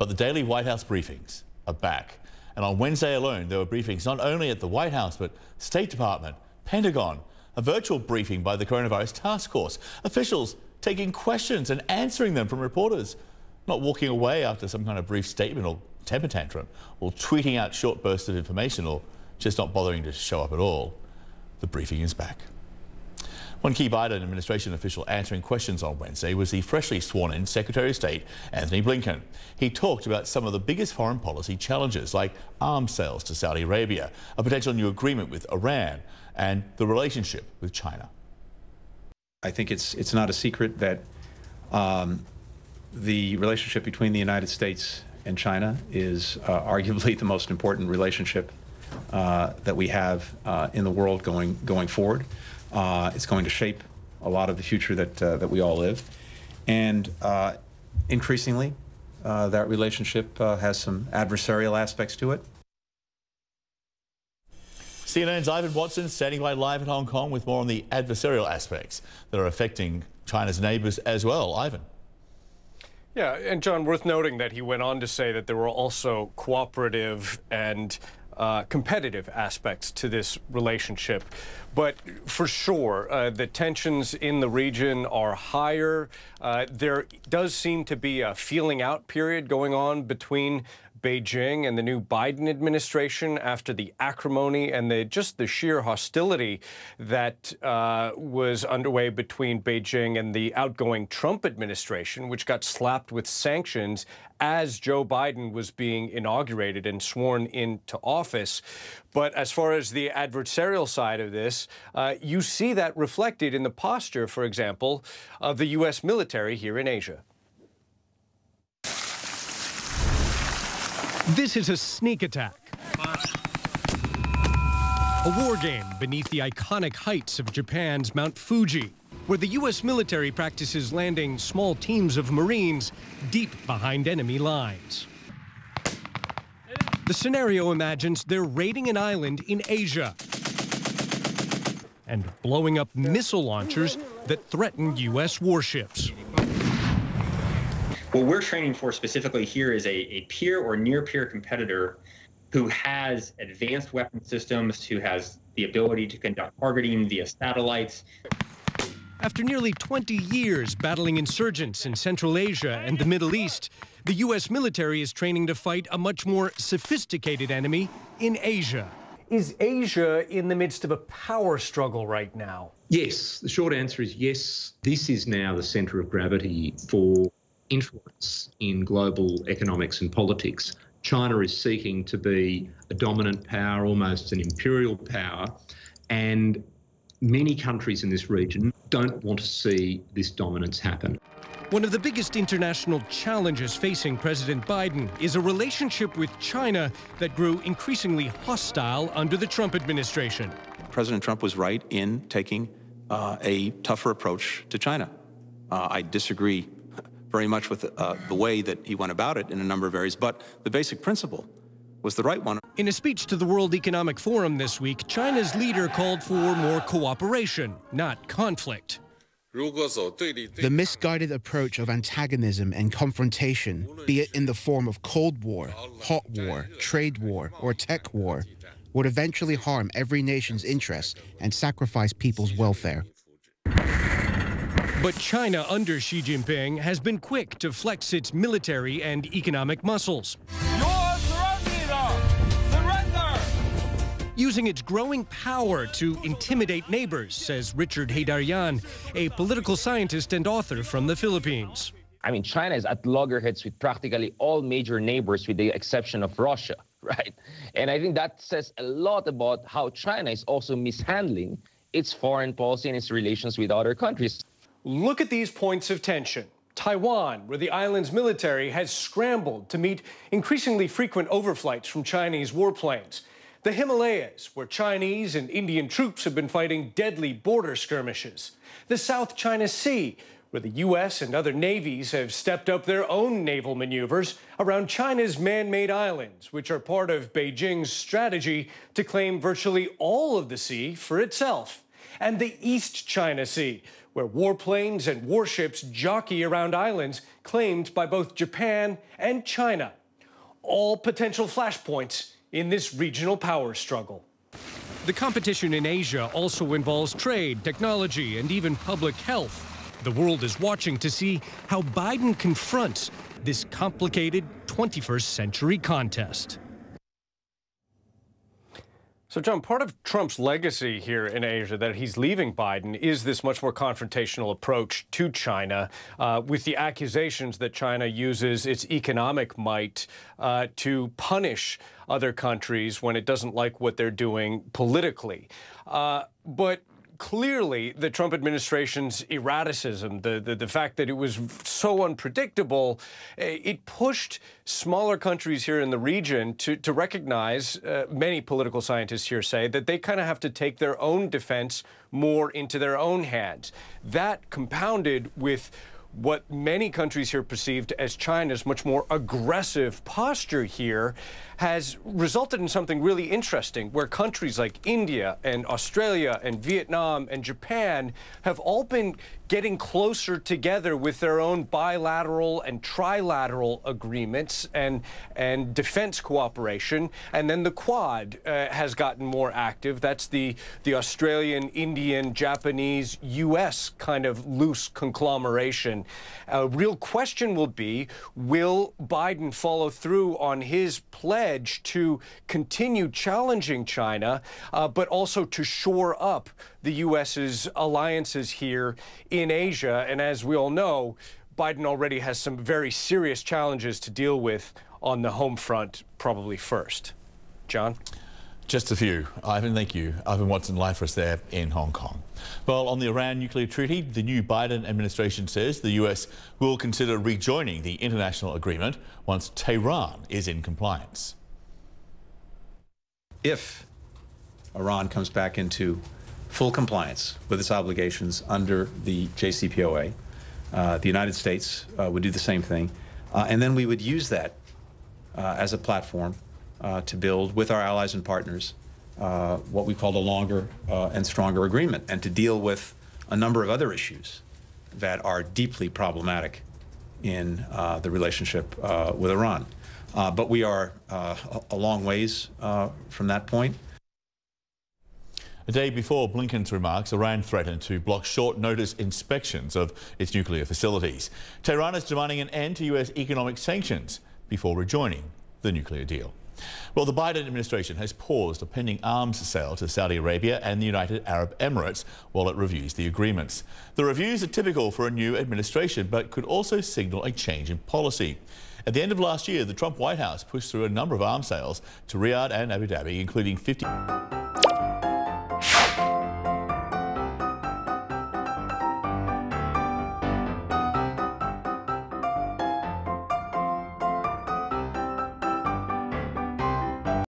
But the daily White House briefings are back. And on Wednesday alone, there were briefings not only at the White House, but State Department, Pentagon, a virtual briefing by the Coronavirus Task Force, officials taking questions and answering them from reporters, not walking away after some kind of brief statement or temper tantrum, or tweeting out short bursts of information, or just not bothering to show up at all. The briefing is back. One key Biden administration official answering questions on Wednesday was the freshly sworn-in Secretary of State, Antony Blinken. He talked about some of the biggest foreign policy challenges, like arms sales to Saudi Arabia, a potential new agreement with Iran, and the relationship with China. I think it's not a secret that the relationship between the United States and China is arguably the most important relationship that we have in the world going forward. It's going to shape a lot of the future that we all live, and increasingly that relationship has some adversarial aspects to it. CNN's Ivan Watson standing by live in Hong Kong with more on the adversarial aspects that are affecting China's neighbours as well. Ivan. Yeah, and John, worth noting that he went on to say that there were also cooperative and competitive aspects to this relationship. But for sure, the tensions in the region are higher. There does seem to be a feeling out period going on between Beijing and the new Biden administration after the acrimony and just the sheer hostility that was underway between Beijing and the outgoing Trump administration, which got slapped with sanctions as Joe Biden was being inaugurated and sworn into office. But as far as the adversarial side of this, you see that reflected in the posture, for example, of the U.S. military here in Asia. This is a sneak attack. A war game beneath the iconic heights of Japan's Mount Fuji, where the U.S. military practices landing small teams of Marines deep behind enemy lines. The scenario imagines they're raiding an island in Asia and blowing up missile launchers that threaten U.S. warships. What we're training for specifically here is a peer or near-peer competitor who has advanced weapon systems, who has the ability to conduct targeting via satellites. After nearly 20 years battling insurgents in Central Asia and the Middle East, the U.S. military is training to fight a much more sophisticated enemy in Asia. Is Asia in the midst of a power struggle right now? Yes, the short answer is yes. This is now the center of gravity for influence in global economics and politics. China is seeking to be a dominant power, almost an imperial power, and many countries in this region don't want to see this dominance happen. One of the biggest international challenges facing President Biden is a relationship with China that grew increasingly hostile under the Trump administration. President Trump was right in taking a tougher approach to China. I disagree very much with the way that he went about it in a number of areas, but the basic principle was the right one. In a speech to the World Economic Forum this week, China's leader called for more cooperation, not conflict. The misguided approach of antagonism and confrontation, be it in the form of Cold War, hot war, trade war, or tech war, would eventually harm every nation's interests and sacrifice people's welfare. But China under Xi Jinping has been quick to flex its military and economic muscles. Using its growing power to intimidate neighbors, says Richard Heidaryan, a political scientist and author from the Philippines. I mean, China is at loggerheads with practically all major neighbors with the exception of Russia, right? And I think that says a lot about how China is also mishandling its foreign policy and its relations with other countries. Look at these points of tension. Taiwan, where the island's military has scrambled to meet increasingly frequent overflights from Chinese warplanes. The Himalayas, where Chinese and Indian troops have been fighting deadly border skirmishes. The South China Sea, where the U.S. and other navies have stepped up their own naval maneuvers around China's man-made islands, which are part of Beijing's strategy to claim virtually all of the sea for itself. and the East China Sea, where warplanes and warships jockey around islands claimed by both Japan and China. All potential flashpoints in this regional power struggle. The competition in Asia also involves trade, technology, and even public health. The world is watching to see how Biden confronts this complicated 21st century contest. So, John, part of Trump's legacy here in Asia that he's leaving Biden is this much more confrontational approach to China, with the accusations that China uses its economic might to punish other countries when it doesn't like what they're doing politically. But clearly, the Trump administration's erraticism, the fact that it was so unpredictable, it pushed smaller countries here in the region to recognize, many political scientists here say, that they kind of have to take their own defense more into their own hands. That compounded with what many countries here perceived as China's much more aggressive posture here has resulted in something really interesting, where countries like India and Australia and Vietnam and Japan have all been getting closer together with their own bilateral and trilateral agreements and defense cooperation. And then the Quad has gotten more active. That's the Australian, Indian, Japanese, U.S. kind of loose conglomeration. A real question will be, will Biden follow through on his pledge to continue challenging China, but also to shore up the U.S.'s alliances here in Asia? And as we all know, Biden already has some very serious challenges to deal with on the home front, probably first. John? Just a few. Ivan, thank you. Ivan Watson live for us there in Hong Kong. Well, on the Iran nuclear treaty, the new Biden administration says the US will consider rejoining the international agreement once Tehran is in compliance. If Iran comes back into full compliance with its obligations under the JCPOA, the United States would do the same thing, and then we would use that as a platform to build with our allies and partners what we call a longer and stronger agreement, and to deal with a number of other issues that are deeply problematic in the relationship with Iran. But we are a long ways from that point. A day before Blinken's remarks, Iran threatened to block short-notice inspections of its nuclear facilities. Tehran is demanding an end to US economic sanctions before rejoining the nuclear deal. Well, the Biden administration has paused a pending arms sale to Saudi Arabia and the United Arab Emirates while it reviews the agreements. The reviews are typical for a new administration, but could also signal a change in policy. At the end of last year, the Trump White House pushed through a number of arms sales to Riyadh and Abu Dhabi, including 50...